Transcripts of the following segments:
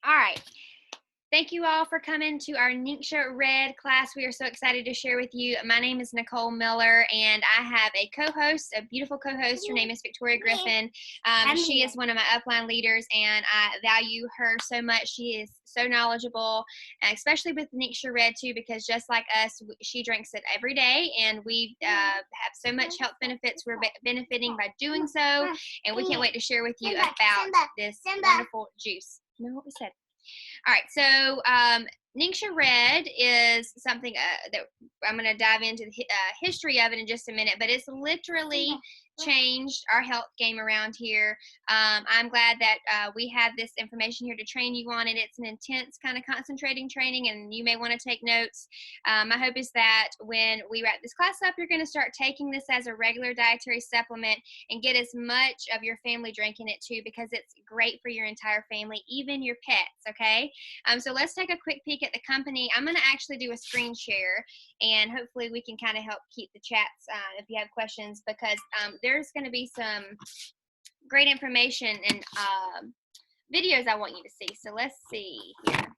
All right. Thank you all for coming to our Ningxia Red class. We are so excited to share with you. My name is Nicole Miller, and I have a co-host, a beautiful co-host. Her name is Victoria Griffin. She is one of my upline leaders, and I value her so much. She is so knowledgeable, especially with Ningxia Red too, because just like us, she drinks it every day, and we have so much health benefits. We're benefiting by doing so, and we can't wait to share with you about this wonderful juice. Remember what we said? All right, so Ningxia Red is something that I'm going to dive into the history of it in just a minute, but it's literally changed our health game around here. I'm glad that we have this information here to train you on it. It's an intense kind of concentrating training, and you may want to take notes. My hope is that when we wrap this class up, you're going to start taking this as a regular dietary supplement and get as much of your family drinking it too, because it's great for your entire family, even your pets, okay? So let's take a quick peek at the company. I'm going to actually do a screen share, and hopefully we can kind of help keep the chats if you have questions, because there's going to be some great information and videos I want you to see. So let's see here.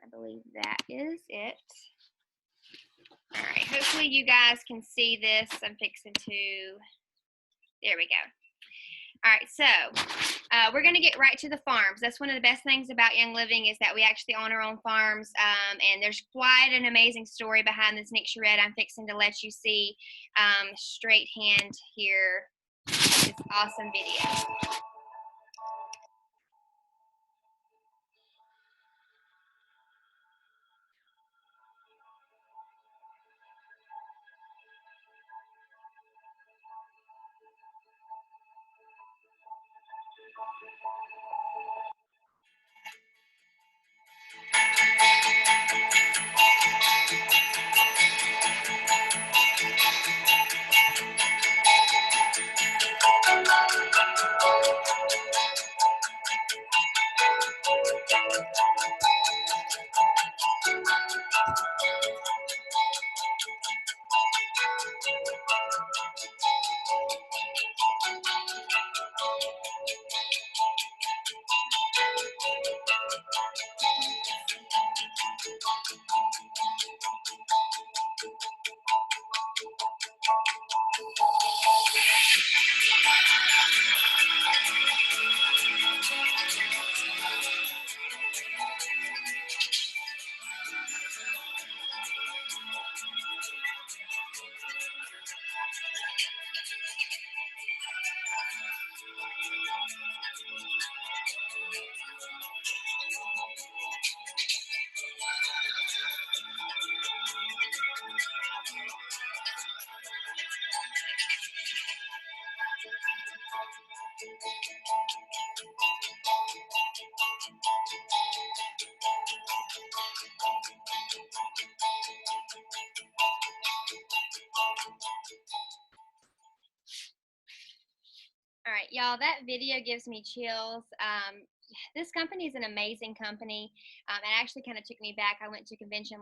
I believe that is it. All right, hopefully you guys can see this. I'm fixing to, there we go. All right, so we're going to get right to the farms. That's one of the best things about Young Living, is that we actually own our own farms, and there's quite an amazing story behind this Ningxia Red. I'm fixing to let you see straight hand here, this awesome video. All right, y'all, that video gives me chills. This company is an amazing company. It actually kind of took me back. I went to a convention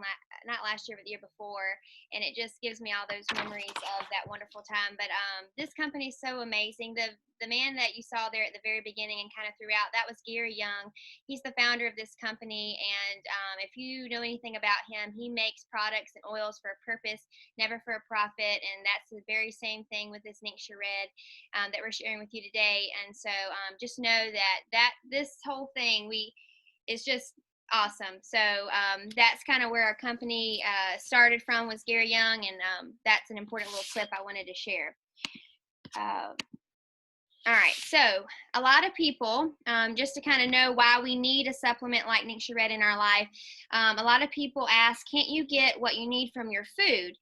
not last year, but the year before, and it just gives me all those memories of that wonderful time. But this company is so amazing. The man that you saw there at the very beginning and kind of throughout, that was Gary Young. He's the founder of this company, and if you know anything about him, he makes products and oils for a purpose, never for a profit, and that's the very same thing with this Ningxia Red that we're sharing with you today. And so just know that this whole thing is just awesome. So that's kind of where our company started from, was Gary Young, and that's an important little clip I wanted to share. All right, so a lot of people, just to kind of know why we need a supplement like Ningxia Red in our life, a lot of people ask, can't you get what you need from your food?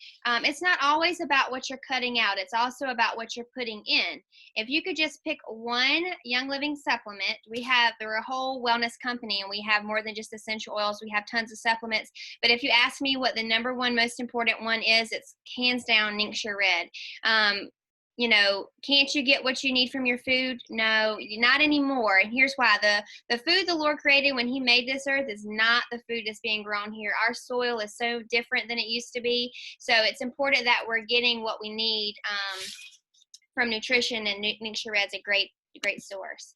It's not always about what you're cutting out. It's also about what you're putting in. If you could just pick one Young Living supplement, we're a whole wellness company, and we have more than just essential oils. We have tons of supplements. But if you ask me what the number one most important one is, it's hands down Ningxia Red. You know, can't you get what you need from your food? No, not anymore. And here's why. The food the Lord created when he made this earth is not the food that's being grown here. Our soil is so different than it used to be. So it's important that we're getting what we need from nutrition, and Ningxia Red's a great source.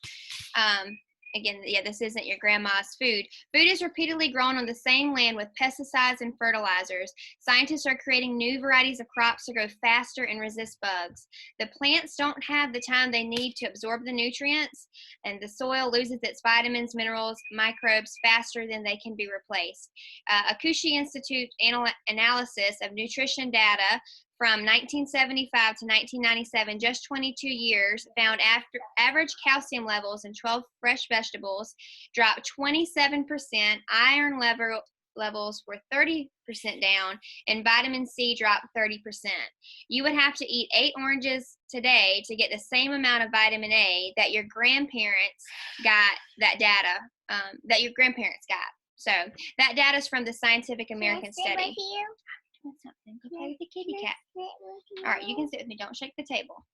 again, yeah, this isn't your grandma's food. Food is repeatedly grown on the same land with pesticides and fertilizers. Scientists are creating new varieties of crops to grow faster and resist bugs. The plants don't have the time they need to absorb the nutrients, and the soil loses its vitamins, minerals, microbes faster than they can be replaced. Akushi Institute analysis of nutrition data from 1975 to 1997, just 22 years, found average calcium levels in 12 fresh vegetables dropped 27%, iron levels were 30% down, and vitamin C dropped 30%. You would have to eat 8 oranges today to get the same amount of vitamin A that your grandparents got, that your grandparents got. So that data is from the Scientific American study. Something. Go play with the kitty cat. All right, you can sit with me. Don't shake the table.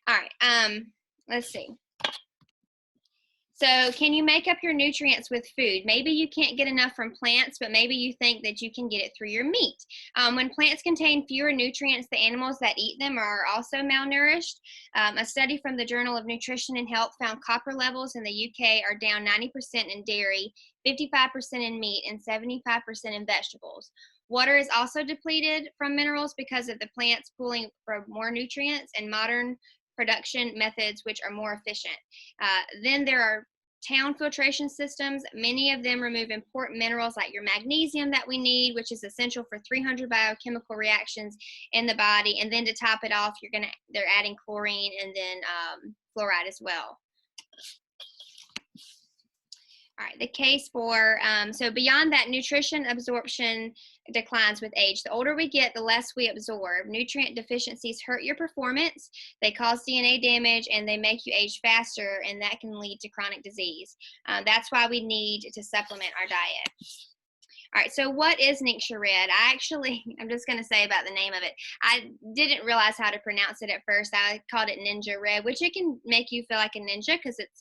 All right. Let's see. So, can you make up your nutrients with food? Maybe you can't get enough from plants, but maybe you think that you can get it through your meat. When plants contain fewer nutrients, the animals that eat them are also malnourished. A study from the Journal of Nutrition and Health found copper levels in the UK are down 90% in dairy, 55% in meat, and 75% in vegetables. Water is also depleted from minerals because of the plants pulling for more nutrients and modern production methods which are more efficient. Then there are town filtration systems. Many of them remove important minerals like your magnesium that we need, which is essential for 300 biochemical reactions in the body. And then to top it off, they're adding chlorine and then fluoride as well. All right, the case for, so beyond that, nutrition absorption declines with age. The older we get, the less we absorb. Nutrient deficiencies hurt your performance, they cause DNA damage, and they make you age faster, and that can lead to chronic disease. That's why we need to supplement our diet. All right, so what is Ningxia Red? I'm just going to say about the name of it. I didn't realize how to pronounce it at first. I called it Ningxia Red, which it can make you feel like a ninja because it's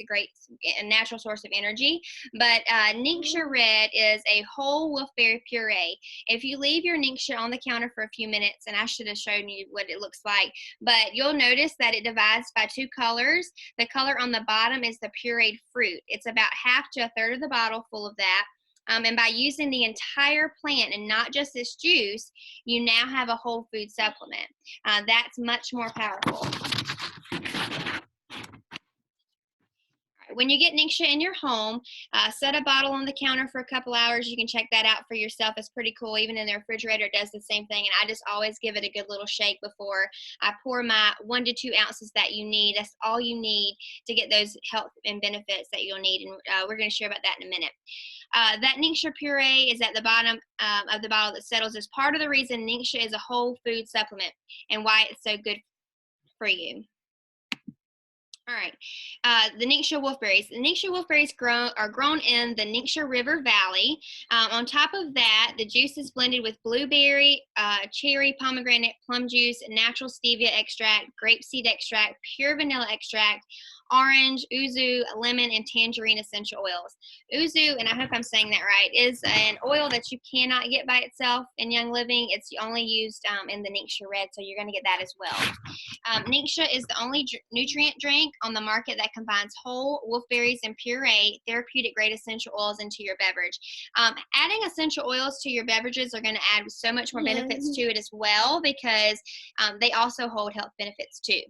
a natural source of energy. But Ningxia Red is a whole wolfberry puree. If you leave your Ningxia on the counter for a few minutes, and I should have shown you what it looks like, but you'll notice that it divides by 2 colors. The color on the bottom is the pureed fruit. It's about half to a third of the bottle full of that. And by using the entire plant and not just this juice, you now have a whole food supplement. That's much more powerful. When you get Ningxia in your home, set a bottle on the counter for a couple hours. You can check that out for yourself. It's pretty cool. Even in the refrigerator, it does the same thing. And I just always give it a good little shake before I pour my 1 to 2 ounces that you need. That's all you need to get those health and benefits that you'll need. And we're going to share about that in a minute. That Ningxia puree is at the bottom of the bottle that settles as part of the reason Ningxia is a whole food supplement and why it's so good for you. All right, the Ningxia wolfberries. The Ningxia wolfberries are grown in the Ningxia River Valley. On top of that, the juice is blended with blueberry, cherry, pomegranate, plum juice, natural stevia extract, grapeseed extract, pure vanilla extract, orange, uzu, lemon, and tangerine essential oils. Uzu, and I hope I'm saying that right, is an oil that you cannot get by itself in Young Living. It's only used in the Ningxia Red, so you're going to get that as well. Ningxia is the only nutrient drink on the market that combines whole wolfberries and puree therapeutic grade essential oils into your beverage. Adding essential oils to your beverages are going to add so much more benefits to it as well, because they also hold health benefits too.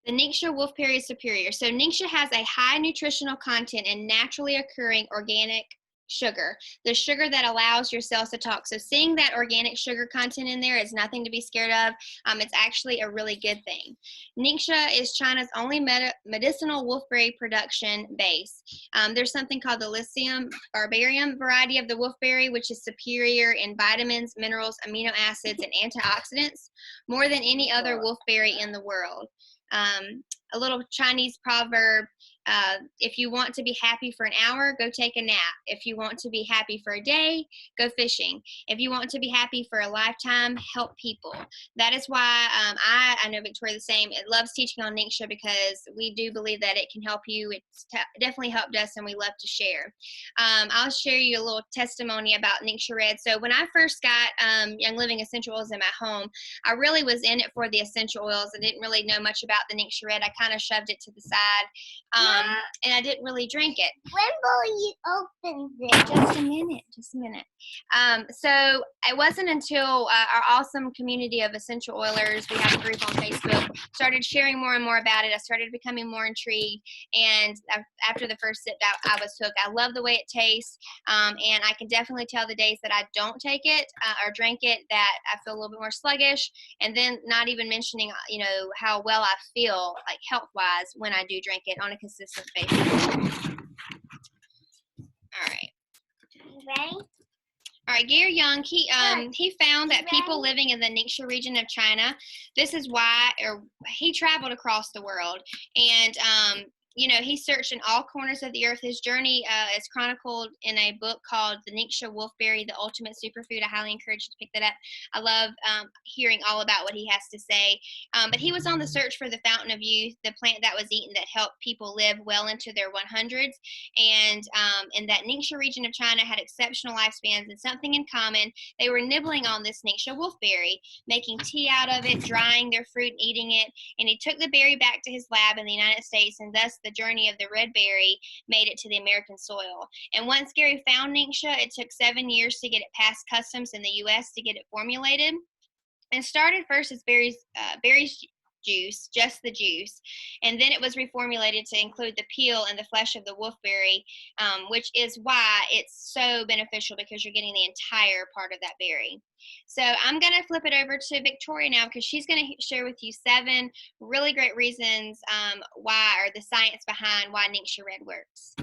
The Ningxia wolfberry is superior. So Ningxia has a high nutritional content and naturally occurring organic sugar, the sugar that allows your cells to talk. So seeing that organic sugar content in there is nothing to be scared of. It's actually a really good thing. Ningxia is China's only medicinal wolfberry production base. There's something called the Lycium barbarium variety of the wolfberry, which is superior in vitamins, minerals, amino acids, and antioxidants, more than any other wolfberry in the world. A little Chinese proverb, if you want to be happy for an hour, go take a nap. If you want to be happy for a day, go fishing. If you want to be happy for a lifetime, help people. That is why I know Victoria the same. It loves teaching on Ningxia because we do believe that it can help you. It's definitely helped us, and we love to share. I'll share you a little testimony about Ningxia Red. So when I first got Young Living essential oils in my home, I really was in it for the essential oils. I didn't really know much about about the Ningxia Red. I kind of shoved it to the side, and I didn't really drink it. When will you open this? Just a minute, just a minute. So it wasn't until our awesome community of essential oilers, we have a group on Facebook, started sharing more and more about it. I started becoming more intrigued, and after the first sip, I was hooked. I love the way it tastes, and I can definitely tell the days that I don't take it or drink it that I feel a little bit more sluggish, and then not even mentioning, you know, how well I feel, like health-wise, when I do drink it on a consistent basis. All right. Ready? All right, Gary Young, he found that people living in the Ningxia region of China, this is why, or he traveled across the world, and you know, he searched in all corners of the earth. His journey is chronicled in a book called The Ningxia Wolfberry, The Ultimate Superfood. I highly encourage you to pick that up. I love hearing all about what he has to say. But he was on the search for the fountain of youth, the plant that was eaten that helped people live well into their 100s. And that Ningxia region of China had exceptional lifespans and something in common. They were nibbling on this Ningxia wolfberry, making tea out of it, drying their fruit, and eating it. And he took the berry back to his lab in the United States, and thus the journey of the red berry made it to the American soil. And once Gary found Ningxia, it took 7 years to get it past customs in the U.S. to get it formulated. And started first as berries juice, just the juice, and then it was reformulated to include the peel and the flesh of the wolfberry, which is why it's so beneficial, because you're getting the entire part of that berry. So I'm going to flip it over to Victoria now, because she's going to share with you 7 really great reasons why, or the science behind why Ningxia Red works.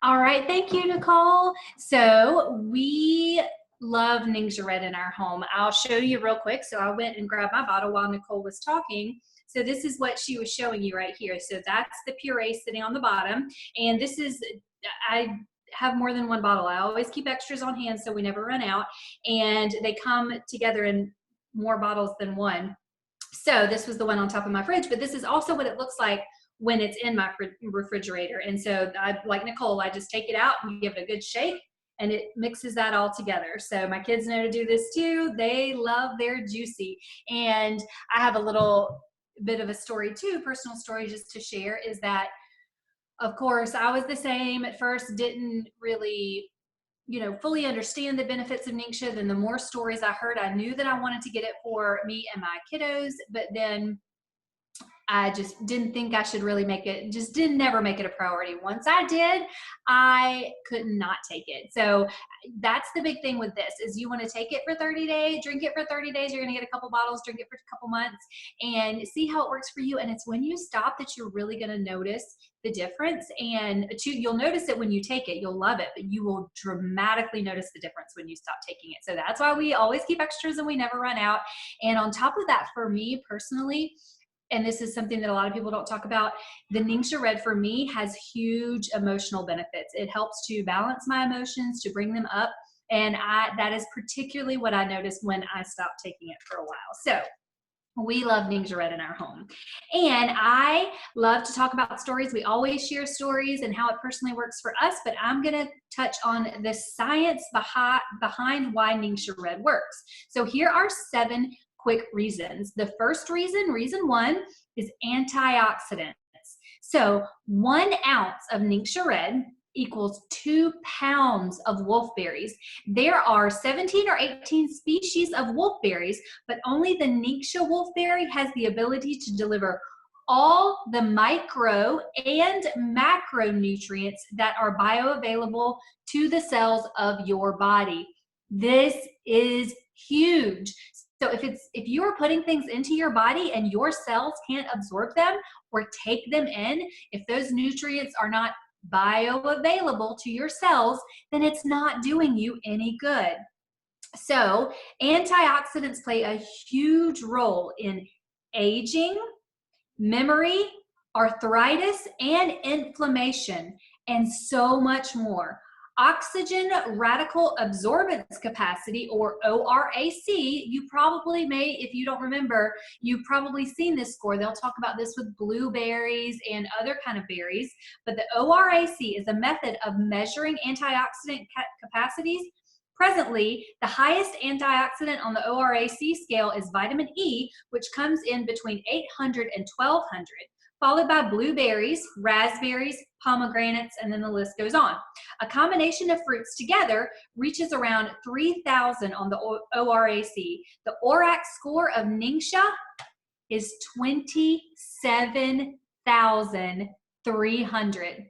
All right, thank you, Nicole. So we love Ningxia Red in our home. I'll show you real quick. So I went and grabbed my bottle while Nicole was talking. So this is what she was showing you right here. So that's the puree sitting on the bottom. And this is, I have more than one bottle. I always keep extras on hand so we never run out. And they come together in more bottles than one. So this was the one on top of my fridge, but this is also what it looks like when it's in my refrigerator. And so like Nicole, I just take it out and give it a good shake, and it mixes that all together. So my kids know to do this too. They love their juicy. And I have a little bit of a story too, personal story just to share, is that, of course, I was the same at first, didn't really, you know, fully understand the benefits of Ningxia. Then the more stories I heard, I knew that I wanted to get it for me and my kiddos, but then I just didn't think I should really make it, just never make it a priority. Once I did, I could not take it. So that's the big thing with this, is you want to take it for 30 days, drink it for 30 days. You're going to get a couple bottles, drink it for a couple months, and see how it works for you. And it's when you stop that you're really going to notice the difference. And you'll notice it when you take it, you'll love it, but you will dramatically notice the difference when you stop taking it. So that's why we always keep extras and we never run out. And on top of that, for me personally, and this is something that a lot of people don't talk about, the Ningxia Red for me has huge emotional benefits. It helps to balance my emotions, to bring them up. And that is particularly what I noticed when I stopped taking it for a while. So we love Ningxia Red in our home. And I love to talk about stories. We always share stories and how it personally works for us, but I'm going to touch on the science behind why Ningxia Red works. So here are 7 quick reasons. The first reason 1, is antioxidants. So 1 ounce of Ningxia Red equals 2 pounds of wolfberries. There are 17 or 18 species of wolfberries, but only the Ningxia wolfberry has the ability to deliver all the micro and macronutrients that are bioavailable to the cells of your body. This is huge. So if you are putting things into your body and your cells can't absorb them or take them in, if those nutrients are not bioavailable to your cells, then it's not doing you any good. So antioxidants play a huge role in aging, memory, arthritis, and inflammation, and so much more. Oxygen radical absorbance capacity, or ORAC, you probably may, if you don't remember, you've probably seen this score. They'll talk about this with blueberries and other kind of berries, but the ORAC is a method of measuring antioxidant capacities Presently, the highest antioxidant on the ORAC scale is vitamin E, which comes in between 800 and 1200, followed by blueberries, raspberries, pomegranates, and then the list goes on. A combination of fruits together reaches around 3,000 on the ORAC. The ORAC score of Ningxia is 27,300.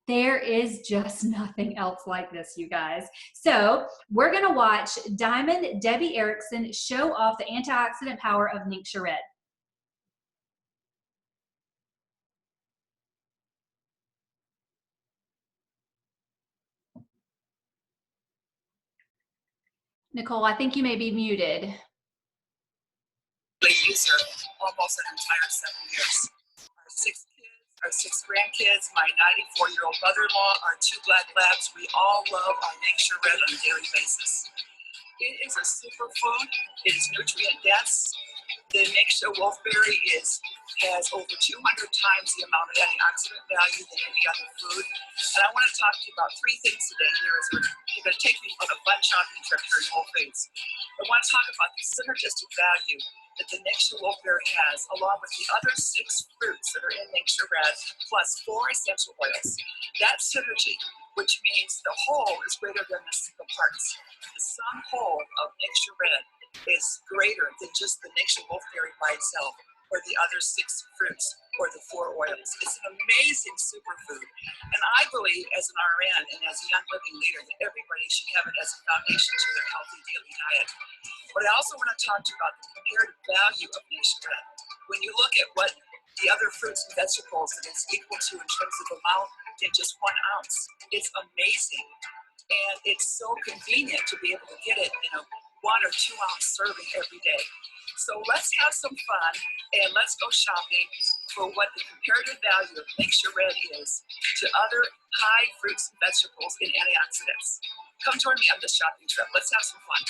There is just nothing else like this, you guys. So we're going to watch Diamond Debbie Erickson show off the antioxidant power of Ningxia Red. Nicole, I think you may be muted. User almost an entire 7 years. Our 6 kids, our 6 grandkids, my 94-year-old mother-in-law, our 2 black labs, we all love our Ningxia Red on a daily basis. It is a superfood. It is nutrient dense. The Ningxia wolfberry has over 200 times the amount of antioxidant value than any other food. And I want to talk to you about 3 things today here as you're going to take me on a fun shopping trip here in Whole Foods. I want to talk about the synergistic value that the Ningxia wolfberry has, along with the other 6 fruits that are in Ningxia Red, plus 4 essential oils. That synergy, which means the whole is greater than the single parts. The sum whole of Ningxia Red is greater than just the Ningxia wolfberry by itself, or the other 6 fruits, or the 4 oils. It's an amazing superfood. And I believe, as an RN and as a Young Living leader, that everybody should have it as a foundation to their healthy daily diet. But I also want to talk to you about the comparative value of Ningxia Red. When you look at what the other fruits and vegetables that it's equal to in terms of amount in just 1 ounce, it's amazing. And it's so convenient to be able to get it in a 1 or 2 ounce serving every day. So let's have some fun and let's go shopping for what the comparative value of Ningxia Red is to other high fruits and vegetables and antioxidants. Come join me on this shopping trip. Let's have some fun.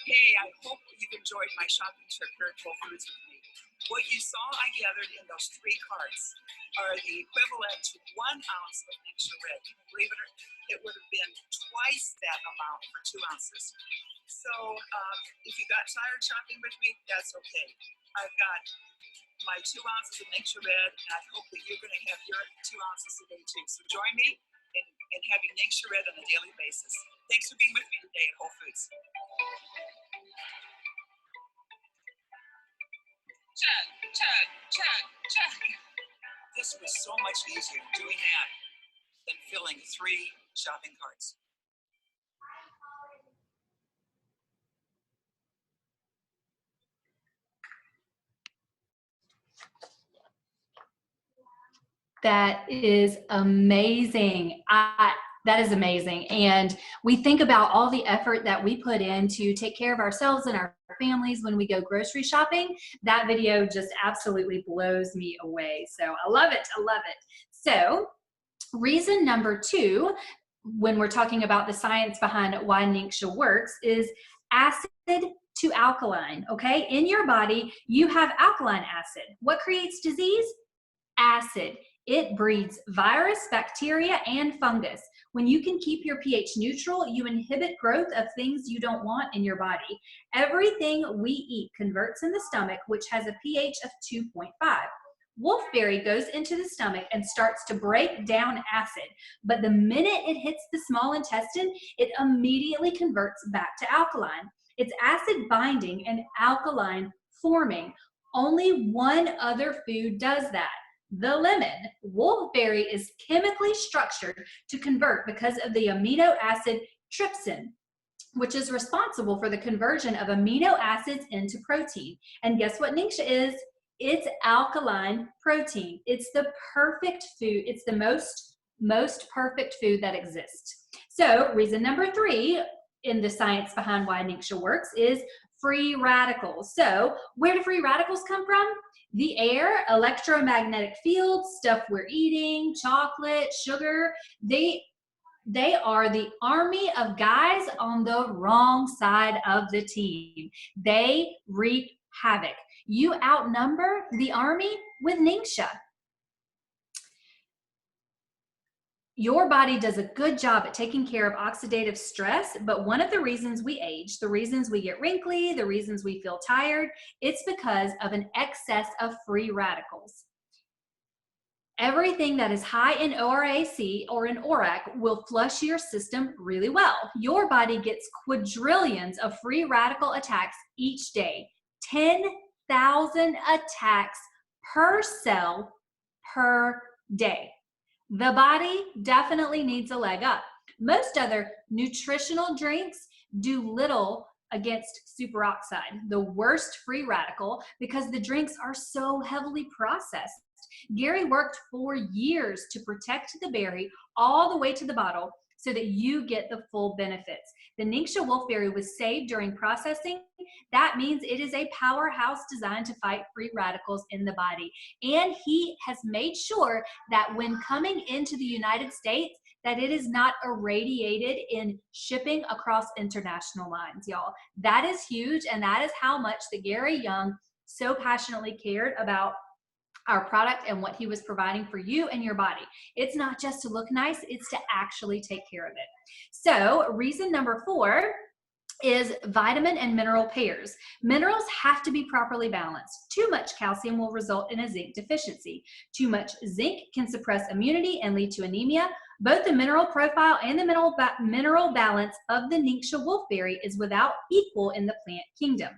Hey, I hope you've enjoyed my shopping trip here at Whole Foods with me. What you saw I gathered in those 3 carts are the equivalent to 1 ounce of Ningxia Red. Believe it or not, it would have been twice that amount for 2 ounces. So if you got tired shopping with me, that's okay. I've got my 2 ounces of Ningxia Red, and I hope that you're going to have your 2 ounces today too. So join me in having Ningxia Red on a daily basis. Thanks for being with me today at Whole Foods. check, check, check, check. This was so much easier doing that than filling 3 shopping carts. That is amazing. That is amazing. And we think about all the effort that we put in to take care of ourselves and our families when we go grocery shopping. That video just absolutely blows me away. So I love it. I love it. So reason number 2, when we're talking about the science behind why Ningxia works, is acid to alkaline. Okay. In your body, you have alkaline acid. What creates disease? Acid. It breeds virus, bacteria, and fungus. When you can keep your pH neutral, you inhibit growth of things you don't want in your body. Everything we eat converts in the stomach, which has a pH of 2.5. Wolfberry goes into the stomach and starts to break down acid, but the minute it hits the small intestine, it immediately converts back to alkaline. It's acid binding and alkaline forming. Only one other food does that. The lemon. Wolfberry is chemically structured to convert because of the amino acid trypsin, which is responsible for the conversion of amino acids into protein. And guess what Ningxia is? It's alkaline protein. It's the perfect food. It's the most perfect food that exists. So reason number 3 in the science behind why Ningxia works is free radicals. So where do free radicals come from? The air, electromagnetic fields, stuff we're eating, chocolate, sugar, they are the army of guys on the wrong side of the team. They wreak havoc. You outnumber the army with Ningxia. Your body does a good job at taking care of oxidative stress, but one of the reasons we age, the reasons we get wrinkly, the reasons we feel tired, it's because of an excess of free radicals. Everything that is high in ORAC or in ORAC will flush your system really well. Your body gets quadrillions of free radical attacks each day. 10,000 attacks per cell per day. The body definitely needs a leg up. Most other nutritional drinks do little against superoxide, the worst free radical, because the drinks are so heavily processed. Gary worked for years to protect the berry all the way to the bottle so that you get the full benefits. The Ningxia wolfberry was saved during processing. That means it is a powerhouse designed to fight free radicals in the body. And he has made sure that when coming into the United States, that it is not irradiated in shipping across international lines, y'all. That is huge, and that is how much that Gary Young so passionately cared about our product and what he was providing for you and your body. It's not just to look nice, it's to actually take care of it. So reason number 4 is vitamin and mineral pairs. Minerals have to be properly balanced. Too much calcium will result in a zinc deficiency. Too much zinc can suppress immunity and lead to anemia. Both the mineral profile and the mineral balance of the Ningxia wolfberry is without equal in the plant kingdom.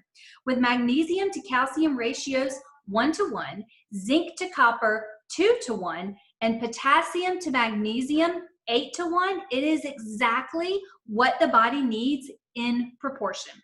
With magnesium to calcium ratios 1:1, zinc to copper 2:1, and potassium to magnesium 8:1, it is exactly what the body needs in proportion.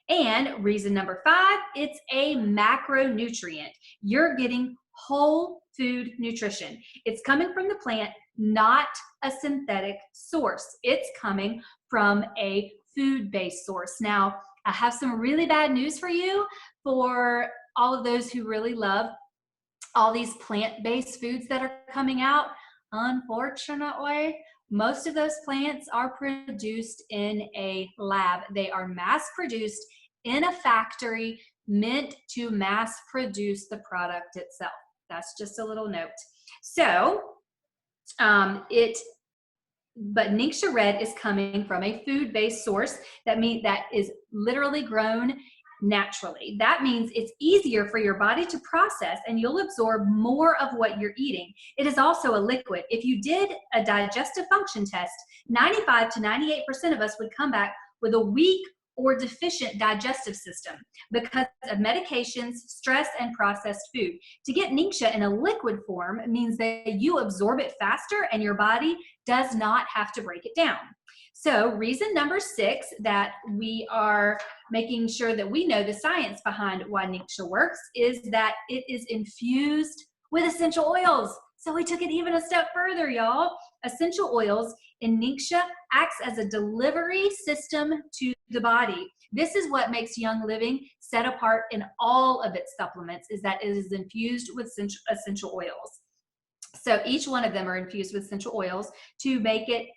And reason number 5, it's a macronutrient. You're getting whole food nutrition. It's coming from the plant, not a synthetic source. It's coming from a food-based source. Now, I have some really bad news for you, for all of those who really love all these plant-based foods that are coming out. Unfortunately, most of those plants are produced in a lab. They are mass-produced in a factory meant to mass-produce the product itself. That's just a little note. So, but Ningxia Red is coming from a food-based source. That is literally grown naturally. That means it's easier for your body to process and you'll absorb more of what you're eating. It is also a liquid. If you did a digestive function test, 95 to 98% of us would come back with a weak or deficient digestive system because of medications, stress, and processed food. To get Ningxia in a liquid form means that you absorb it faster and your body does not have to break it down. So reason number 6 that we are making sure that we know the science behind why Ningxia works is that it is infused with essential oils. So we took it even a step further, y'all. Essential oils in Ningxia acts as a delivery system to the body. This is what makes Young Living set apart in all of its supplements, is that it is infused with essential oils. So each one of them are infused with essential oils to make it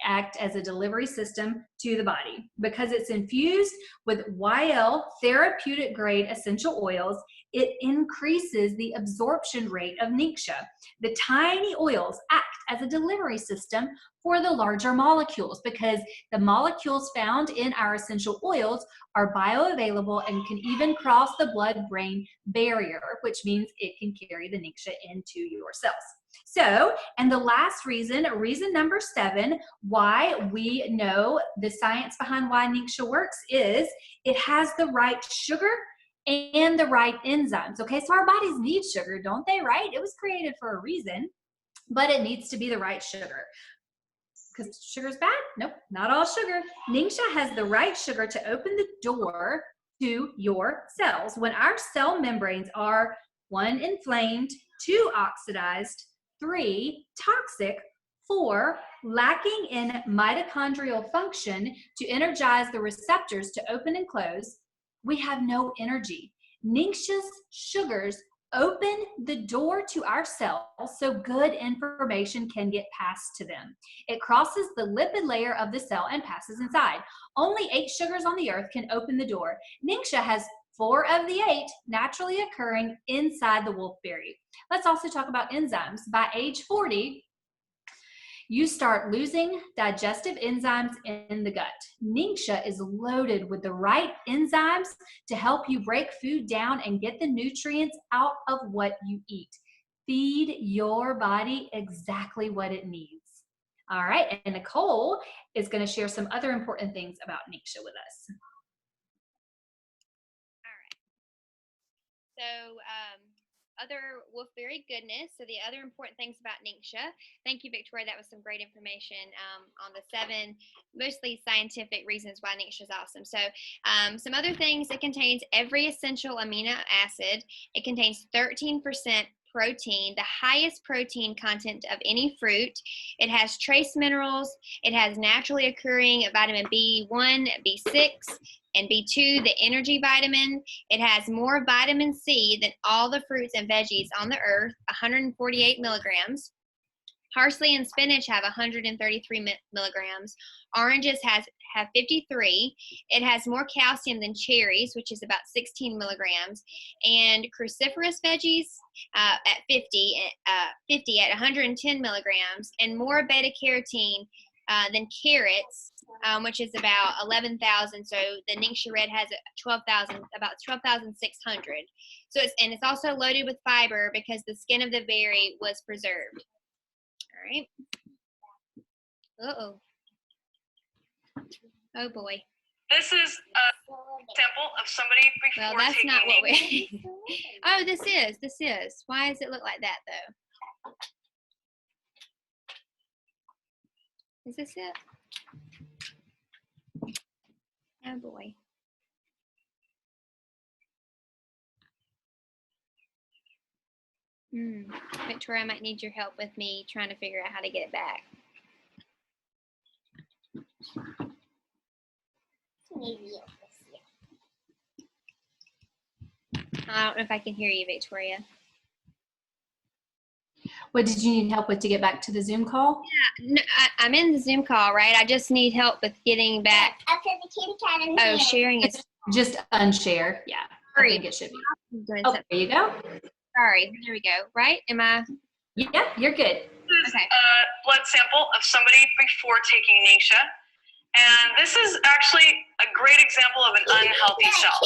act as a delivery system to the body. Because it's infused with YL therapeutic grade essential oils, it increases the absorption rate of Ningxia. The tiny oils act as a delivery system for the larger molecules because the molecules found in our essential oils are bioavailable and can even cross the blood-brain barrier, which means it can carry the Ningxia into your cells. So, and the last reason, reason number 7, why we know the science behind why Ningxia works is it has the right sugar and the right enzymes. Okay, so our bodies need sugar, don't they, right? It was created for a reason, but it needs to be the right sugar. Because sugar's bad? Nope, not all sugar. Ningxia has the right sugar to open the door to your cells. When our cell membranes are 1, inflamed, 2, oxidized, 3, toxic, 4, lacking in mitochondrial function to energize the receptors to open and close, we have no energy. Ningxia's sugars open the door to our cells so good information can get passed to them. It crosses the lipid layer of the cell and passes inside. Only 8 sugars on the earth can open the door. Ningxia has 4 of the 8 naturally occurring inside the wolfberry. Let's also talk about enzymes. By age 40, you start losing digestive enzymes in the gut. Ningxia is loaded with the right enzymes to help you break food down and get the nutrients out of what you eat. Feed your body exactly what it needs. All right, and Nicole is going to share some other important things about Ningxia with us. So other wolfberry goodness. So the other important things about Ningxia. Thank you, Victoria. That was some great information on the 7 mostly scientific reasons why Ningxia is awesome. So some other things: it contains every essential amino acid. It contains 13% protein, the highest protein content of any fruit. It has trace minerals. It has naturally occurring vitamin B1, B6, and B2, the energy vitamin. It has more vitamin C than all the fruits and veggies on the earth, 148 milligrams. Parsley and spinach have 133 milligrams. Oranges have 53. It has more calcium than cherries, which is about 16 milligrams. And cruciferous veggies at 50 at 110 milligrams. And more beta carotene than carrots, which is about 11,000. So the Ningxia Red has 12,000, about 12,600. So it's also loaded with fiber because the skin of the berry was preserved. All right. Uh-oh. Oh boy. This is a sample of somebody before Well, that's taking not what we. Oh, this is. Why does it look like that though? Is this it? Oh boy. Victoria, I might need your help with me trying to figure out how to get it back. I don't know if I can hear you, Victoria. What did you need help with to get back to the Zoom call? Yeah, no, I'm in the Zoom call, right? I just need help with getting back. After the kitty cat in Oh, here. sharing is. Just unshare. Yeah, I think it should be. Oh, there you go. Sorry, there we go. Right? Am I? Yeah, you're good. This is Okay. a blood sample of somebody before taking Ningxia. And this is actually a great example of an unhealthy cell.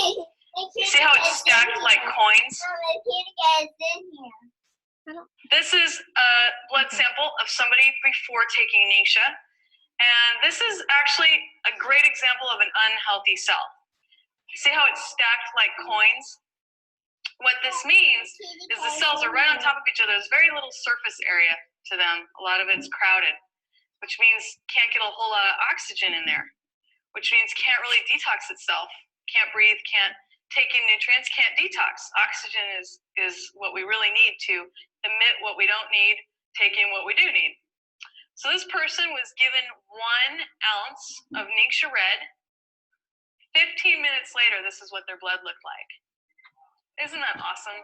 See how it's stacked like coins? The kitty cat is in here. This is a blood sample of somebody before taking Ningxia. And this is actually a great example of an unhealthy cell. See how it's stacked like coins? What this means is the cells are right on top of each other. There's very little surface area to them. A lot of it's crowded, which means can't get a whole lot of oxygen in there, which means can't really detox itself, can't breathe, can't take in nutrients, can't detox. Oxygen is what we really need to emit what we don't need, take in what we do need. So this person was given 1 ounce of Ningxia Red. 15 minutes later, this is what their blood looked like. Isn't that awesome?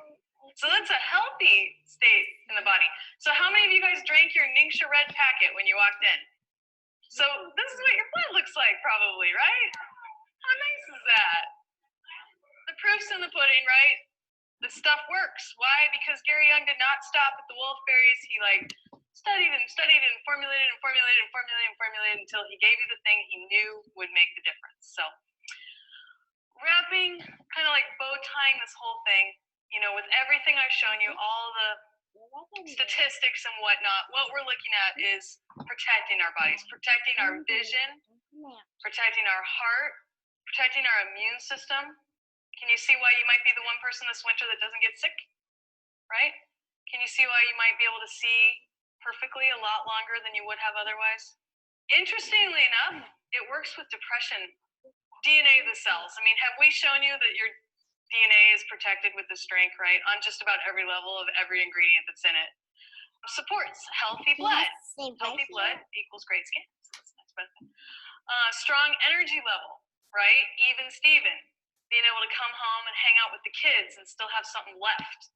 So that's a healthy state in the body. So how many of you guys drank your Ningxia Red packet when you walked in? So this is what your blood looks like probably, right? How nice is that? The proof's in the pudding, right? This stuff works. Why? Because Gary Young did not stop at the wolf berries. He studied and studied and formulated and formulated and formulated and formulated until he gave you the thing he knew would make the difference. So wrapping, kind of like bow tying this whole thing, with everything I've shown you, all the statistics and whatnot, what we're looking at is protecting our bodies, protecting our vision, protecting our heart, protecting our immune system. Can you see why you might be the one person this winter that doesn't get sick, right? Can you see why you might be able to see perfectly a lot longer than you would have otherwise? Interestingly enough, it works with depression. DNA of the cells. I mean, have we shown you that your DNA is protected with the strength, right? On just about every level of every ingredient that's in it. Supports healthy blood. Healthy blood equals great skin. So that's a nice benefit. Strong energy level, right? Even Steven. Being able to come home and hang out with the kids and still have something left.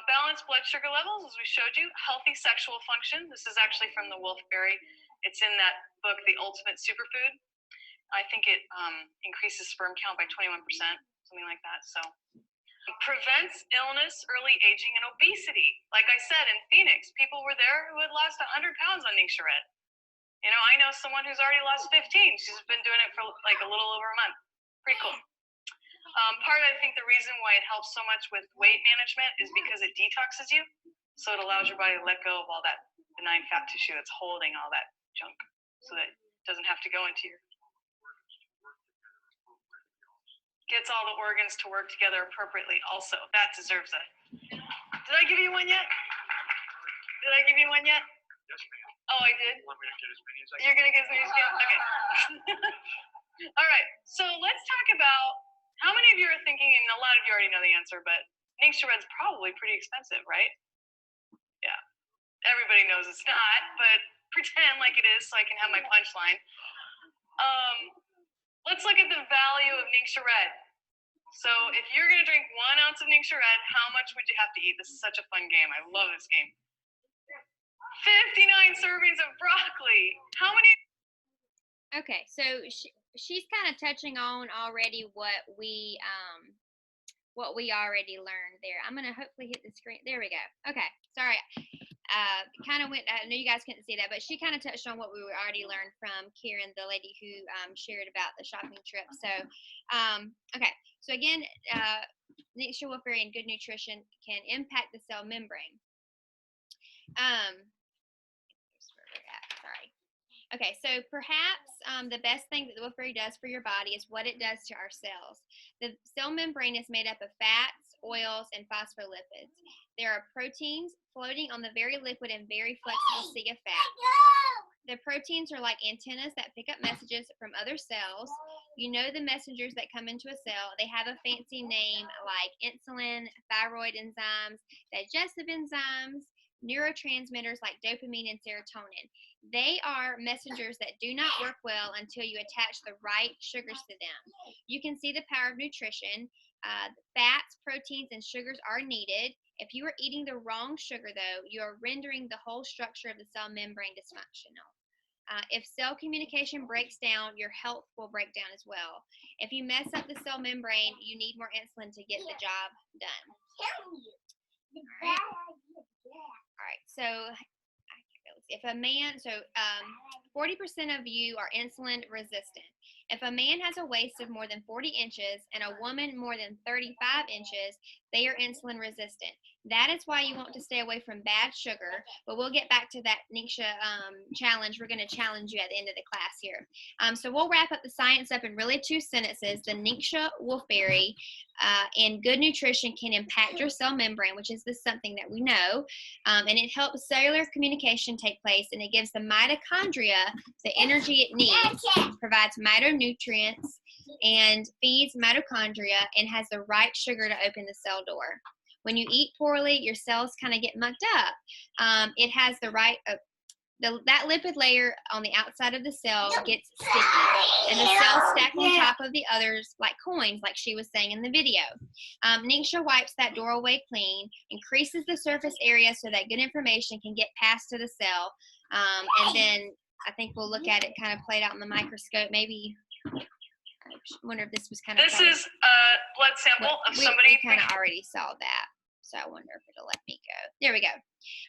Balanced blood sugar levels, as we showed you. Healthy sexual function. This is actually from the wolfberry. It's in that book, The Ultimate Superfood. I think it increases sperm count by 21%, something like that. So prevents illness, early aging, and obesity. Like I said, in Phoenix, people were there who had lost 100 pounds on Ningxia Red. I know someone who's already lost 15. She's been doing it for like a little over a month. Pretty cool. I think the reason why it helps so much with weight management is because it detoxes you. So it allows your body to let go of all that benign fat tissue that's holding all that junk so that it doesn't have to go into your gets all the organs to work together appropriately also. That deserves a... Did I give you one yet? Did I give you one yet? Yes, ma'am. Oh, I did? You want me to get as many as I can? You're going to get as many as you can? Okay. All right. So let's talk about how many of you are thinking, and a lot of you already know the answer, but Ningxia Red's probably pretty expensive, right? Yeah. Everybody knows it's not, but pretend like it is so I can have my punchline. Let's look at the value of Ningxia Red. So if you're going to drink 1 ounce of Ningxia Red, how much would you have to eat? This is such a fun game. I love this game. 59 servings of broccoli. How many? Okay, so she's kind of touching on already what we already learned there. I'm gonna hopefully hit the screen. There we go. Okay, sorry. Kind of went. I know you guys couldn't see that, but she kind of touched on what we already learned from Karen, the lady who shared about the shopping trip. So, okay. So again, Ningxia wolfberry and good nutrition can impact the cell membrane. Sorry. Okay, so perhaps the best thing that the wolfberry does for your body is what it does to our cells. The cell membrane is made up of fats, oils, and phospholipids. There are proteins floating on the very liquid and very flexible sea of fat. The proteins are like antennas that pick up messages from other cells. You know the messengers that come into a cell. They have a fancy name like insulin, thyroid enzymes, digestive enzymes, neurotransmitters like dopamine and serotonin. They are messengers that do not work well until you attach the right sugars to them. You can see the power of nutrition. Fats, proteins, and sugars are needed. If you are eating the wrong sugar, though, you are rendering the whole structure of the cell membrane dysfunctional. If cell communication breaks down, your health will break down as well. If you mess up the cell membrane, you need more insulin to get the job done. All right, so if a man, 40% of you are insulin resistant. If a man has a waist of more than 40 inches and a woman more than 35 inches, they are insulin resistant. That is why you want to stay away from bad sugar. But we'll get back to that Ningxia challenge. We're going to challenge you at the end of the class here. So we'll wrap up the science up in really 2 sentences. The Ningxia wolfberry and good nutrition can impact your cell membrane, which is something that we know. And it helps cellular communication take place, and it gives the mitochondria the energy it needs, provides mitonutrients, and feeds mitochondria, and has the right sugar to open the cell door. When you eat poorly, your cells kind of get mucked up. It has the right, that lipid layer on the outside of the cell gets sticky, and the cells stack on top of the others like coins, like she was saying in the video. Ningxia wipes that door away clean, increases the surface area so that good information can get past to the cell. And then I think we'll look at it kind of played out in the microscope. Maybe, I wonder if this was kind of. This is a blood sample of somebody. We kind of already saw that, so I wonder if it'll let me go. There we go.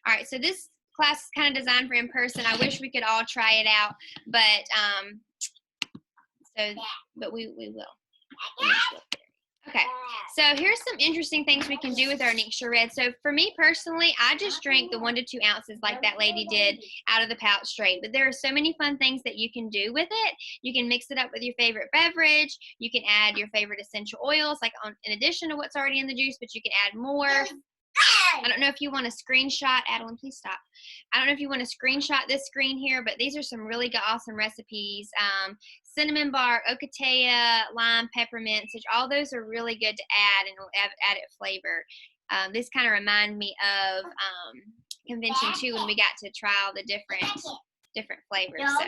All right, so this class is kind of designed for in person. I wish we could all try it out, but we will. Okay, so here's some interesting things we can do with our Ningxia Red. So for me personally, I just drank the 1 to 2 ounces like that lady did out of the pouch straight. But there are so many fun things that you can do with it. You can mix it up with your favorite beverage. You can add your favorite essential oils, like in addition to what's already in the juice, but you can add more. I don't know if you want to screenshot, Adeline, please stop. I don't know if you want to screenshot this screen here, but these are some really good, awesome recipes. Cinnamon bark, ocotea, lime, peppermint, sage, all those are really good to add and add it flavor. This kind of reminded me of convention too, when we got to try all the different flavors. So,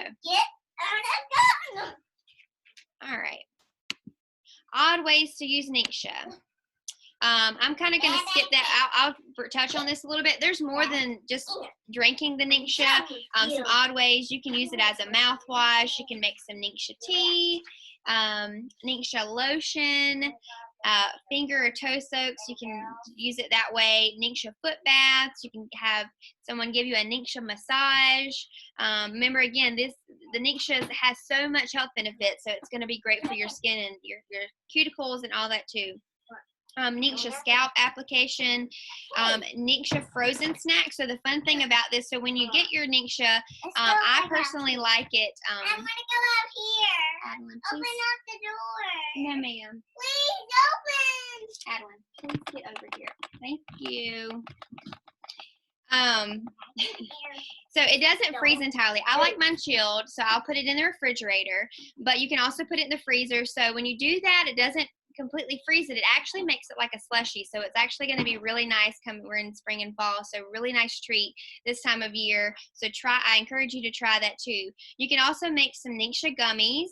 all right. Odd ways to use Ningxia. I'm kind of going to skip that. I'll touch on this a little bit. There's more than just drinking the Ningxia. Some odd ways. You can use it as a mouthwash. You can make some Ningxia tea, Ningxia lotion, finger or toe soaks. You can use it that way. Ningxia foot baths. You can have someone give you a Ningxia massage. Remember, again, the Ningxia has so much health benefits, so it's going to be great for your skin and your cuticles and all that too. Ningxia scalp application, Ningxia frozen snack. So the fun thing about this, so when you get your Ningxia, I personally like it. I want to go out here. Adeline, Open up the door. No, ma'am. Please open. Adeline, please get over here. Thank you. So it doesn't freeze entirely. I like mine chilled, so I'll put it in the refrigerator, but you can also put it in the freezer. So when you do that, it doesn't completely freeze it. It actually makes it like a slushie. So it's actually going to be really nice we're in spring and fall. So really nice treat this time of year. So I encourage you to try that too. You can also make some Ningxia gummies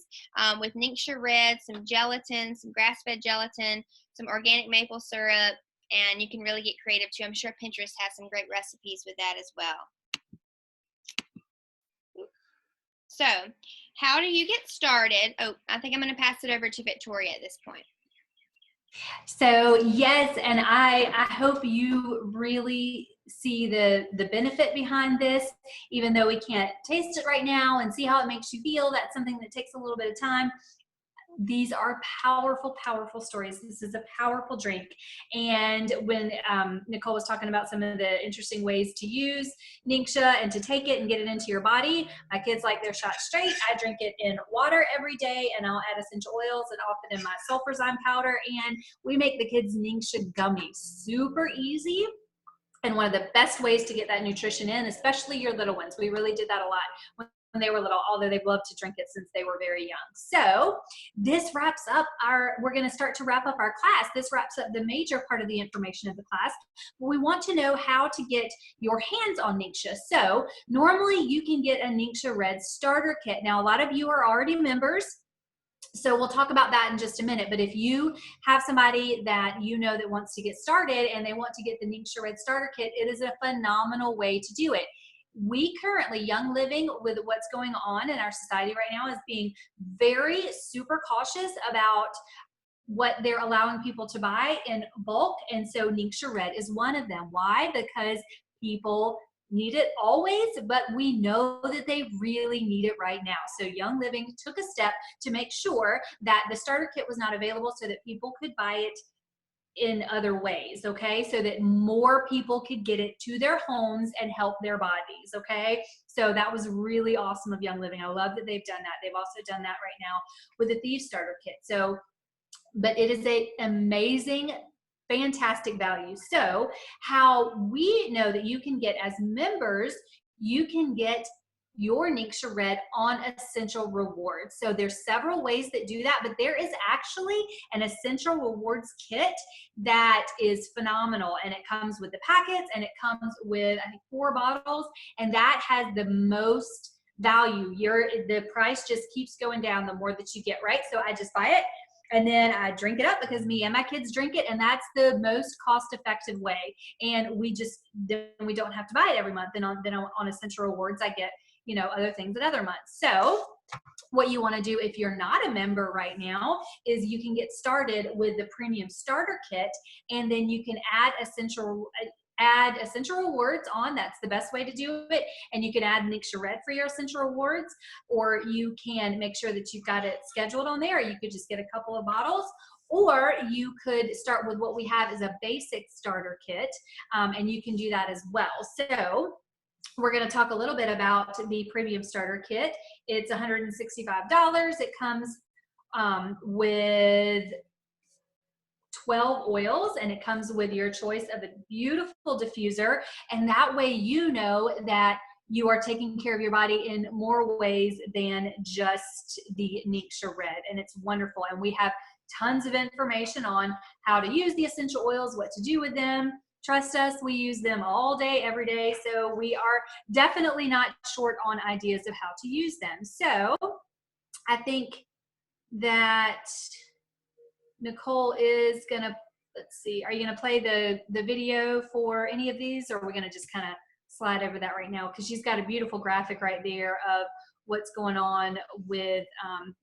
with Ningxia Red, some gelatin, some grass-fed gelatin, some organic maple syrup, and you can really get creative too. I'm sure Pinterest has some great recipes with that as well. So how do you get started? Oh, I think I'm going to pass it over to Victoria at this point. So yes, and I hope you really see the benefit behind this, even though we can't taste it right now and see how it makes you feel. That's something that takes a little bit of time. These are powerful, powerful stories. This is a powerful drink. And when Nicole was talking about some of the interesting ways to use Ningxia and to take it and get it into your body, my kids like their shot straight. I drink it in water every day, and I'll add essential oils, and I'll put in my sulfurzyme powder, and we make the kids Ningxia gummies. Super easy. And one of the best ways to get that nutrition in, especially your little ones. We really did that a lot when they were little, although they've loved to drink it since they were very young. So this wraps up we're going to start to wrap up our class. This wraps up the major part of the information of the class. We want to know how to get your hands on Ningxia. So normally you can get a Ningxia Red starter kit. Now, a lot of you are already members, so we'll talk about that in just a minute. But if you have somebody that you know that wants to get started and they want to get the Ningxia Red starter kit, it is a phenomenal way to do it. We currently, Young Living, with what's going on in our society right now, is being very super cautious about what they're allowing people to buy in bulk. And so Ningxia Red is one of them. Why? Because people need it always, but we know that they really need it right now. So Young Living took a step to make sure that the starter kit was not available so that people could buy it in other ways, okay? So that more people could get it to their homes and help their bodies, okay? So that was really awesome of Young Living. I love that they've done that. They've also done that right now with the Thieves Starter Kit. So, but it is an amazing, fantastic value. So how we know that you can get as members, you can get your Ningxia Red on Essential Rewards. So there's several ways that do that, but there is actually an Essential Rewards kit that is phenomenal, and it comes with the packets, and it comes with, I think, 4 bottles, and that has the most value. The price just keeps going down the more that you get, right? So I just buy it, and then I drink it up because me and my kids drink it, and that's the most cost-effective way. And we don't have to buy it every month. Then on Essential Rewards, I get, you know, other things at other months. So what you want to do if you're not a member right now is you can get started with the Premium Starter Kit, and then you can add Essential Rewards on. That's the best way to do it. And you can add Ningxia Red for your Essential Rewards, or you can make sure that you've got it scheduled on there. You could just get a couple of bottles, or you could start with what we have is a basic starter kit, and you can do that as well. So we're going to talk a little bit about the Premium Starter Kit. It's $165. It comes with 12 oils, and it comes with your choice of a beautiful diffuser, and that way you know that you are taking care of your body in more ways than just the Ningxia Red, and it's wonderful. And we have tons of information on how to use the essential oils, what to do with them. Trust us, we use them all day, every day, so we are definitely not short on ideas of how to use them. So I think that Nicole is gonna, let's see, are you gonna play the video for any of these, or are we gonna just kind of slide over that right now? Because she's got a beautiful graphic right there of what's going on with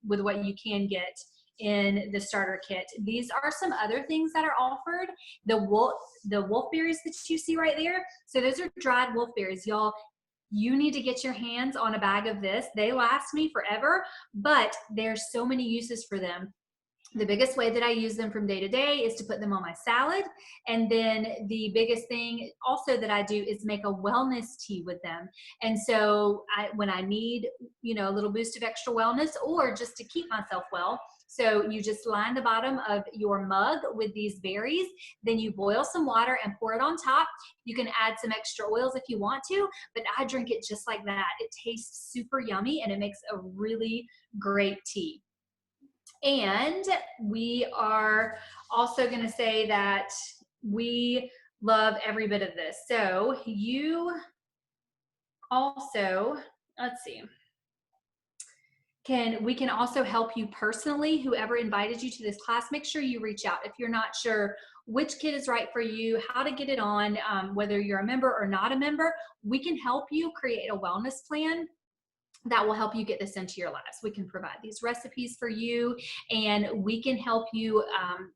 what you can get in the starter kit. These are some other things that are offered. The wolfberries that you see right there. So those are dried wolfberries, y'all. You need to get your hands on a bag of this. They last me forever, but there's so many uses for them. The biggest way that I use them from day to day is to put them on my salad. And then the biggest thing also that I do is make a wellness tea with them. And so when I need, you know, a little boost of extra wellness, or just to keep myself well, so you just line the bottom of your mug with these berries, then you boil some water and pour it on top. You can add some extra oils if you want to, but I drink it just like that. It tastes super yummy, and it makes a really great tea. And we are also going to say that we love every bit of this. So you also, let's see, we can also help you personally. Whoever invited you to this class, make sure you reach out. If you're not sure which kit is right for you, how to get it on, whether you're a member or not a member, we can help you create a wellness plan that will help you get this into your lives. We can provide these recipes for you, and we can help you.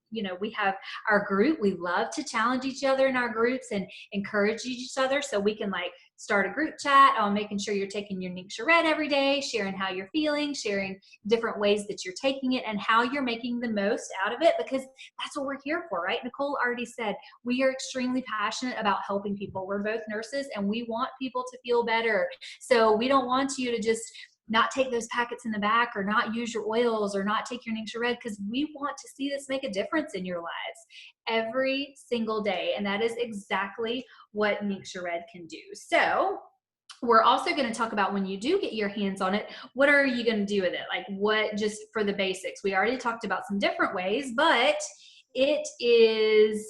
You know, we have our group. We love to challenge each other in our groups and encourage each other. So we can like start a group chat on making sure you're taking your Ningxia Red every day, sharing how you're feeling, sharing different ways that you're taking it and how you're making the most out of it, because that's what we're here for, right? Nicole already said, we are extremely passionate about helping people. We're both nurses, and we want people to feel better. So we don't want you to just not take those packets in the back, or not use your oils, or not take your Ningxia Red, because we want to see this make a difference in your lives every single day. And that is exactly what Ningxia Red can do. So we're also going to talk about, when you do get your hands on it, what are you going to do with it? Like, what, just for the basics. We already talked about some different ways, but it is,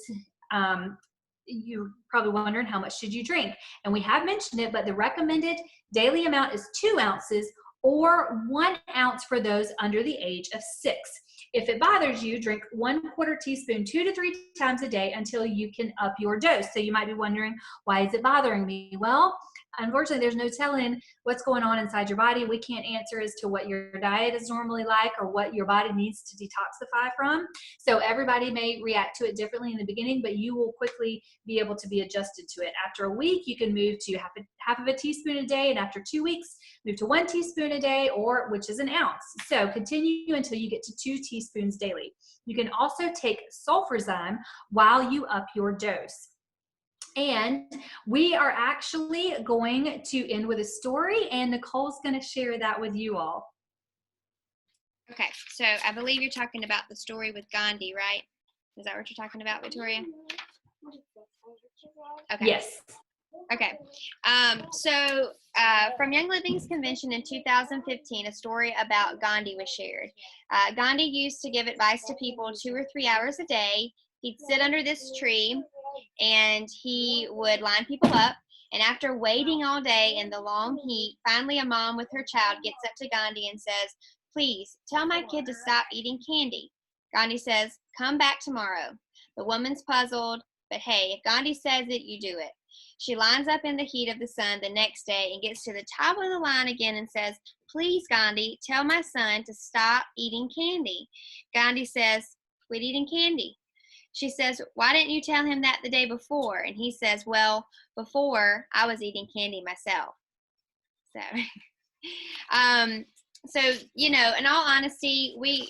you're probably wondering, how much should you drink? And we have mentioned it, but the recommended daily amount is 2 ounces, or 1 ounce for those under the age of 6. If it bothers you, drink 1/4 teaspoon 2 to 3 times a day until you can up your dose. So you might be wondering, why is it bothering me? Well, unfortunately, there's no telling what's going on inside your body. We can't answer as to what your diet is normally like, or what your body needs to detoxify from. So everybody may react to it differently in the beginning, but you will quickly be able to be adjusted to it. After a week, you can move to half of a teaspoon a day, and after 2 weeks, move to 1 teaspoon a day, or which is 1 ounce. So continue until you get to 2 teaspoons teaspoons daily. You can also take sulfurzyme while you up your dose. And we are actually going to end with a story, and Nicole's going to share that with you all. Okay, so I believe you're talking about the story with Gandhi, right? Is that what you're talking about, Victoria? Okay. Yes. Okay. From Young Living's convention in 2015, a story about Gandhi was shared. Gandhi used to give advice to people 2 or 3 hours a day. He'd sit under this tree and he would line people up. And after waiting all day in the long heat, finally a mom with her child gets up to Gandhi and says, "Please tell my kid to stop eating candy." Gandhi says, "Come back tomorrow." The woman's puzzled, but hey, if Gandhi says it, you do it. She lines up in the heat of the sun the next day and gets to the top of the line again and says, "Please, Gandhi, tell my son to stop eating candy." Gandhi says, "Quit eating candy." She says, "Why didn't you tell him that the day before?" And he says, "Well, before I was eating candy myself." So, in all honesty, we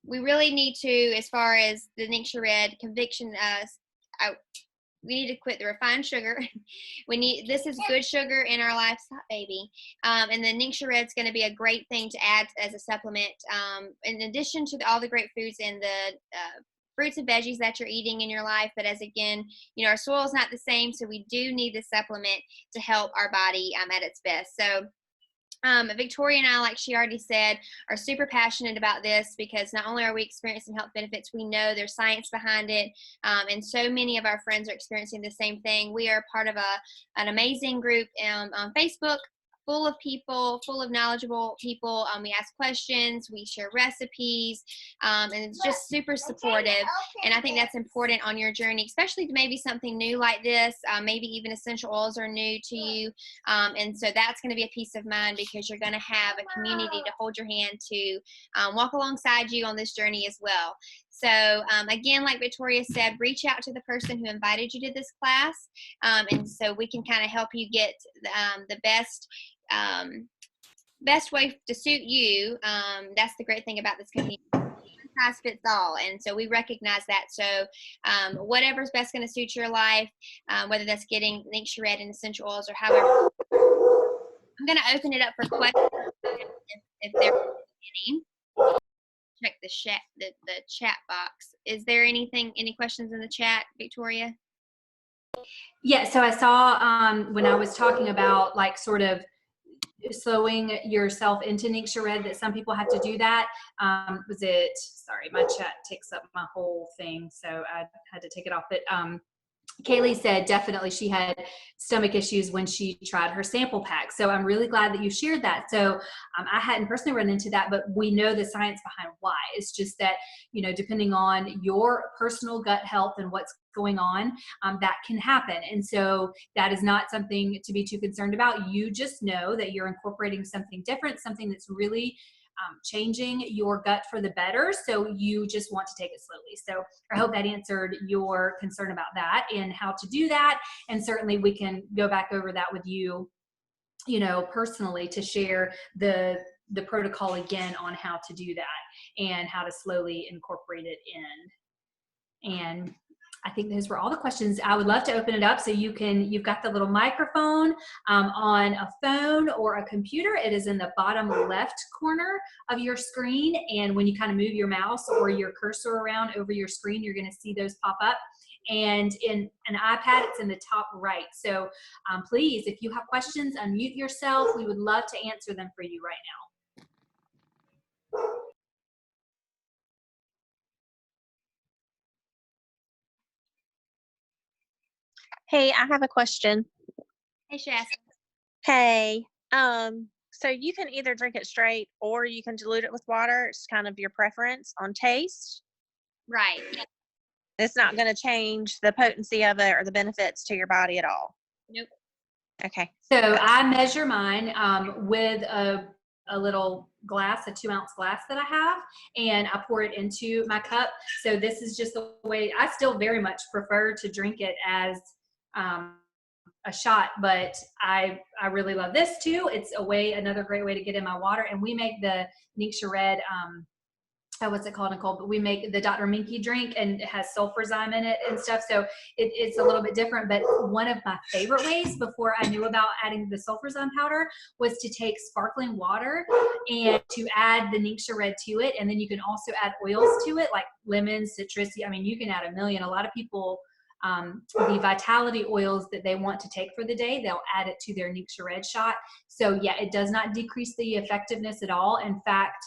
really need to, as far as the Ningxia Red conviction, we need to quit the refined sugar. This is good sugar in our lives, baby. And the Ningxia Red is going to be a great thing to add as a supplement. In addition to all the great foods and the fruits and veggies that you're eating in your life, but as again, our soil is not the same, so we do need the supplement to help our body at its best. So Victoria and I, like she already said, are super passionate about this because not only are we experiencing health benefits, we know there's science behind it, and so many of our friends are experiencing the same thing. We are part of an amazing group on Facebook, full of knowledgeable people. We ask questions, we share recipes, and it's just super supportive. And I think that's important on your journey, especially to maybe something new like this. Maybe even essential oils are new to you. And so that's going to be a peace of mind because you're going to have a community to hold your hand to walk alongside you on this journey as well. So again, like Victoria said, reach out to the person who invited you to this class, and so we can kind of help you get the best way to suit you. That's the great thing about this community. One size fits all, and so we recognize that. So whatever's best going to suit your life, whether that's getting Ningxia Red and essential oils or however. I'm going to open it up for questions if there are any. Check the chat box. Is there any questions in the chat, Victoria? Yeah, so I saw when I was talking about like sort of slowing yourself into Ningxia Red that some people have to do that. Sorry, my chat takes up my whole thing, so I had to take it off. But Kaylee said definitely she had stomach issues when she tried her sample pack. So I'm really glad that you shared that. So I hadn't personally run into that, but we know the science behind why. It's just that, depending on your personal gut health and what's going on, that can happen. And so that is not something to be too concerned about. You just know that you're incorporating something different, something that's really changing your gut for the better. So you just want to take it slowly. So I hope that answered your concern about that and how to do that. And certainly we can go back over that with you, personally to share the protocol again on how to do that and how to slowly incorporate it in. And I think those were all the questions. I would love to open it up so you've got the little microphone on a phone or a computer. It is in the bottom left corner of your screen. And when you kind of move your mouse or your cursor around over your screen, you're going to see those pop up. And in an iPad, it's in the top right. So please, if you have questions, unmute yourself. We would love to answer them for you right now. Hey, I have a question. Hey, Shasta. Hey, so you can either drink it straight or you can dilute it with water. It's kind of your preference on taste. Right. It's not going to change the potency of it or the benefits to your body at all. Nope. Okay. So I measure mine with a little glass, a 2-ounce glass that I have, and I pour it into my cup. So this is just the way. I still very much prefer to drink it as a shot, but I really love this too. It's another great way to get in my water. And we make the Ningxia Red what's it called, Nicole? But we make the Dr. Minky drink, and it has sulfurzyme in it and stuff. So it's a little bit different. But one of my favorite ways before I knew about adding the sulfurzyme powder was to take sparkling water and to add the Ningxia Red to it. And then you can also add oils to it, like lemon, citrus. I mean, you can add a million. A lot of people, the vitality oils that they want to take for the day, they'll add it to their Ningxia Red shot. So yeah, it does not decrease the effectiveness at all. In fact,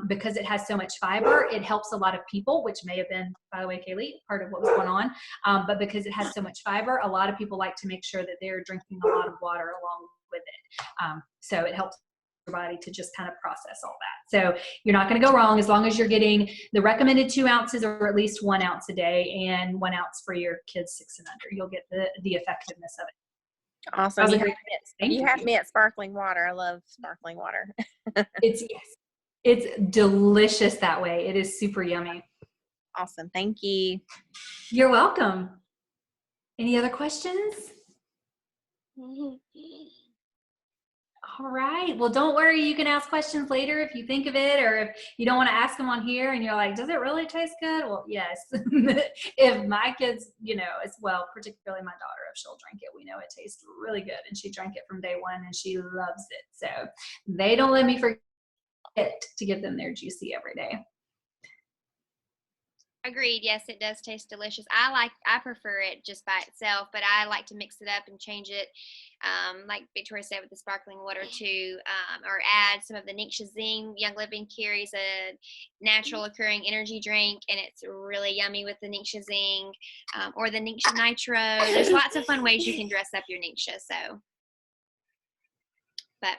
because it has so much fiber, it helps a lot of people, which may have been, by the way, Kaylee, part of what was going on. But because it has so much fiber, a lot of people like to make sure that they're drinking a lot of water along with it. So it helps your body to just kind of process all that. So you're not going to go wrong as long as you're getting the recommended 2 ounces or at least 1 ounce a day, and 1 ounce for your kids 6 and under. You'll get the effectiveness of it. Awesome. That was a You great tip. Thank you you. have me at sparkling water. I love sparkling water. It's delicious that way. It is super yummy. Awesome. Thank you. You're welcome. Any other questions? All right. Well, don't worry. You can ask questions later if you think of it, or if you don't want to ask them on here and you're like, does it really taste good? Well, yes. If my kids, as well, particularly my daughter, if she'll drink it, we know it tastes really good. And she drank it from day one and she loves it. So they don't let me forget to give them their juicy every day. Agreed. Yes, it does taste delicious. I prefer it just by itself, but I like to mix it up and change it, like Victoria said, with the sparkling water too, or add some of the Ningxia Zing. Young Living carries a natural occurring energy drink, and it's really yummy with the Ningxia Zing, or the Ningxia Nitro. There's lots of fun ways you can dress up your Ningxia. But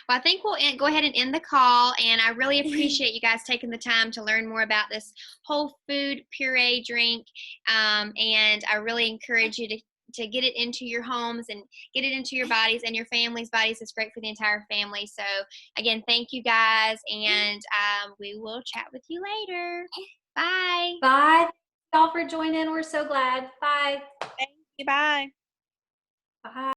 I think we'll go ahead and end the call, and I really appreciate you guys taking the time to learn more about this whole food puree drink, and I really encourage you to get it into your homes and get it into your bodies and your family's bodies. It's great for the entire family. So again, thank you guys, and we will chat with you later. Bye. Bye. Thank y'all for joining. We're so glad. Bye. Thank you. Bye. Bye.